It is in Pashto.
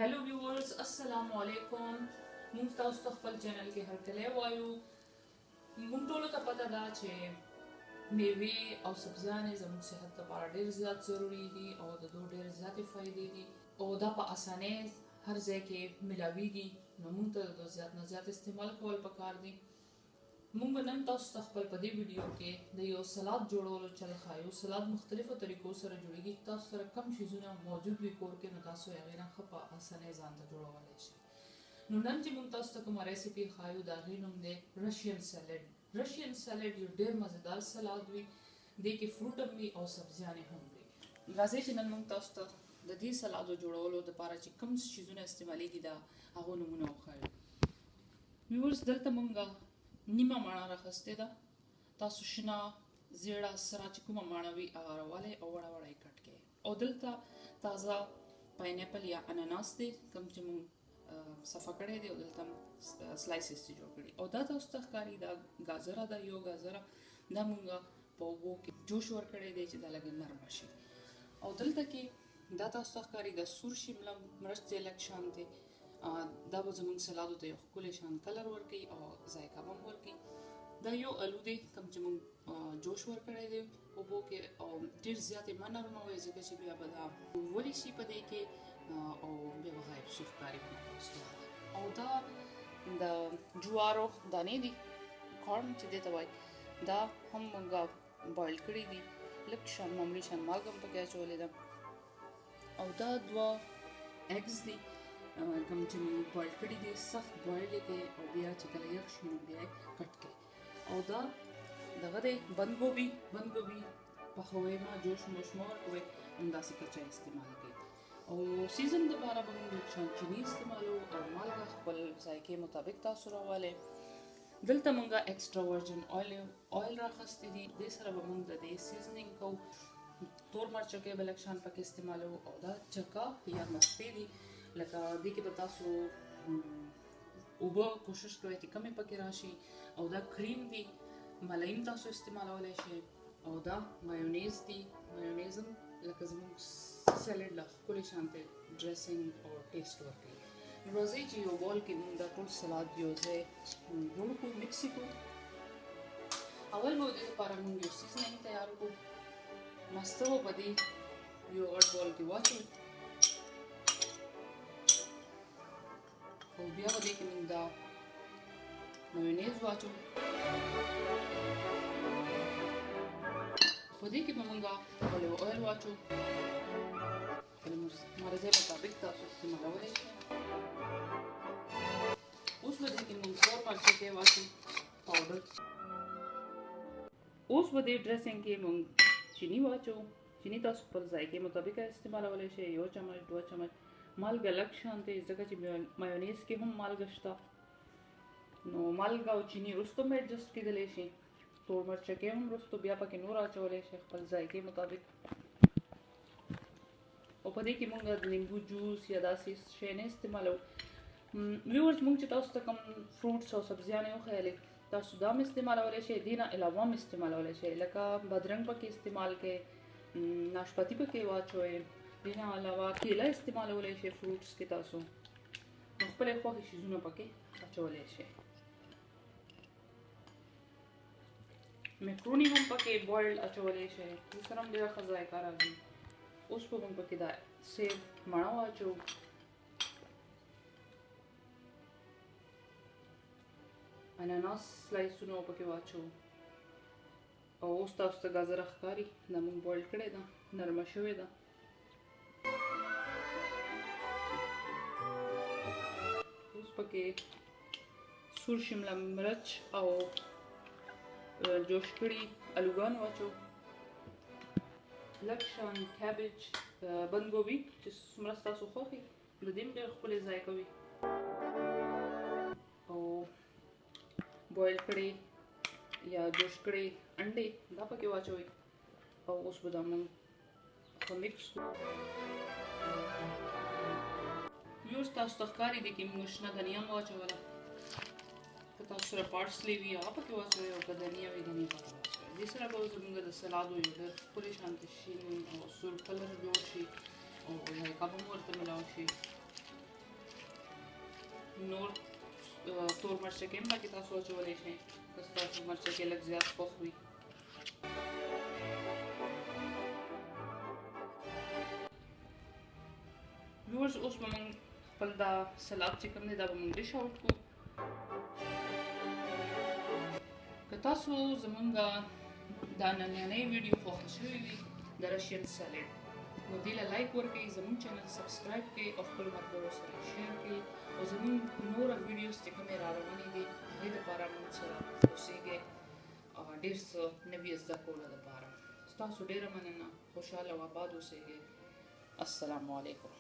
Hello viewers, अस्सलाम वालेकुम। موږ تاسو ته خپل چینل کې هرکلی وایو. موږ ټولو ته پته ده چې میوې او سبزیانې زموږ صحت لپاره ډېر زیات ضروري دي او د دوی ډېر زیاتې فایدې دي او دا په اسانۍ هر ځای کې ملاویږي، نو موږ ته د زیات نه زیات استعمال کول پکار دي. موږ به نن تاسو ته خپل په دې ویډیو کې د یو سلاد جوړولو چل ښایو. سلاد مختلفو طریقو سره جوړیږي. تاسو سره کم شیزونه موجود وي کور کې، نو تاسو یې هغې نه ښه په اسانۍ ځان ته جوړولی شئ. نو نن چې موږ تاسو ته کومه ریسیپي ښایو، د هغې نوم دی رشین سیلډ. رشین سیلډ یو ډېر مزیدار سلاد وي. دې کې فروټ هم وي او سبزیانې هم وي. راځئ چې نن موږ تاسو ته د دې سلادو جوړولو دپاره چې کوم شیزونه استعمالیږي د هغو نومونه وښایو. ویورز، دلته موږ نیمه مڼه راخیستې ده. تاسو شنه، زیړه، سره چې کومه مڼه وي هغه راولئ او وړه وړه یې کټ کړئ. او دلته تازه پاینیپل یا اناناس دی، کوم چې موږ صفا کړی دی او دلته سلایسز چې جوړ کړي. او دا تاسو ته ښکاري دا ګازره ده، یو ګازره. دا موږ په اوبو کې جوش ورکړی دی چې دا لږ نرمه شي. او دلته کې دا تاسو ته ښکاري د سور شمله مرچ دی، لږ شان دی. دا به زموږ سلادو ته یو ښکلی شان کلر ورکوي او ذایقه به هم ورکوي. دا یو الو دی کوم چې موږ جوش ورکړی دی اوبو کې، او ډېر زیات یې مه نرموئ ځکه چې بیا به دا ولی شي په دې کې او بیا به غایب شي، ښکاري به نه. او دا د جوارو دانې دي، کارن چې دې ته وایي. دا هم موږ بویل کړي دي، لږ شان معمولي شان مالګه هم پکې اچولې ده. او دا دوه ایګز دي کوم چې موږ بویل کړي دي، سخت بویل یې کړئ او بیا چې کله یخ شي نو بیا یې کټ کړئ. او دا دغه دی بند ګوبي پخوئ مه، جوش موش مه ورکوئ، همداسې کچه استعمال کړئ. او سیزن دپاره به موږ لږ شان چیني استعمالوو او مالګه خپل ذایقې مطابق تاسو راولئ. دلته موږ ایکسټرا ورجن آیل راخیستی دي. دې سره به موږ د دې سیزنینګ کوو. تور مرچکې به لږ شان پکې استعمالوو. او دا چکه یا مستې دي، لکه دې کې به تاسو اوبه کوشش کوئ چې کمې پکې راشي. او دا کریم دی، ملای هم تاسو استعمالولی شئ. او دا مایونیز دی، مایونیز هم لکه زموږ سیلډ له ښکلې شانتې ډریسنګ او ټیسټ ورکوي. نو راځئ چې یو بول کې موږ دا ټول سلاد یو ځای جوړ کړو، مکس یې کړو. اول به د دې لپاره موږ یو سیزنینګ تیار کړو. مسته به په دې یو غټ بول کې واچوو. او بیا به دې کې موږ دا مایونیز واچوو. په دې کې به موږ اولیو آیل واچوو. مرضی مطابق تاسو استعمالولی شئ. اوس به دې کې موږ تور مرچکې واچوو پاوډر. اوس به دې ډریسنګ کې موږ چینی واچوو. چینی تاسو خپل ذایقې مطابق استعمالولی شئ، 1 چمچ 2 چمچ. مالګه لږ شان دی ځکه چې مایونیز کې هم مالګه شته، نو مالګه او چینی وروسته هم ایډجسټ کېدلی شي. تور مرچکې هم وروسته بیا پکې نور اچولی شئ خپل ذایقې مطابق. او په دې کې موږ د لیمبو جوس یا داسې شی نه استعمالوو. ویورز، موږ چې تاسو ته کوم فروټس او سبزیانې وښیلې، تاسو دا هم استعمالولی شئ. دې نه علاوه هم استعمالولی شئ، لکه بادرنګ پکې استعمال کړئ، ناشپاتي پکې واچوئ. دې نه علاوه کیله استعمالولی شئ فروټس کې تاسو، نو خپلې خوښې شیزونه پکې اچولی شئ. میکروني هم پکې بویل اچولی شئ، دې سره هم ډېره ښه ذایقه راځي. اوس به موږ پکې دا سیب مڼه واچوو. اناناس سلایسونه پکې واچوو. او اوس تاسو ته ګازره ښکاري، دا موږ بویل کړې ده، نرمه شوې ده. اوس پکې سور شمله مرچ او جوش کړي الوګان واچوو. لږ شان کیبج، بند ګوبي چې څومره ستاسو خوښ وي، د دې هم ډېر ښکلې ذایقه وي. او بویل کړي یا جوش کړي انډې دا پکې واچوئ. او اوس به دا موږ ښه مکس کړو. ویورز، تاسو ته ښکاري دې کې موږ شنه دنیا هم واچوله. که تاسو سره پارسلي وي هغه پکې واچوئ، او که دنیا وي دنیا پکې واچوئ. دې سره به زموږ د سلادو یو ډېر ښکلی شانتې شین او سور کلر جوړ شي او ذایقه به هم ورته ملاو شي. نور تور مرچکې هم پکې تاسو اچولی شئ که ستاسو مرچکې لږ زیات خوښ وي. ویورز اوس به موږ خپل دا سلاد چې کوم دی دا به موږ ډش آوټ کړو. که تاسو زمونږ دا نننۍ ویډیو خوښه شوې وي د رشین سالډ نو دې له لایک ورکړئ، زموږ چینل سبسکرایب کړئ او خپل ملګرو سره شیر کړئ او زموږ نوره ویډیوز چې کومې را روانې دي هغې دپاره موږ سره اوسېږئ ډېر څه نوي زده کولو دپاره. ستاسو ډېره مننه. خوشحاله او آباد اوسېږئ. السلام علیکم.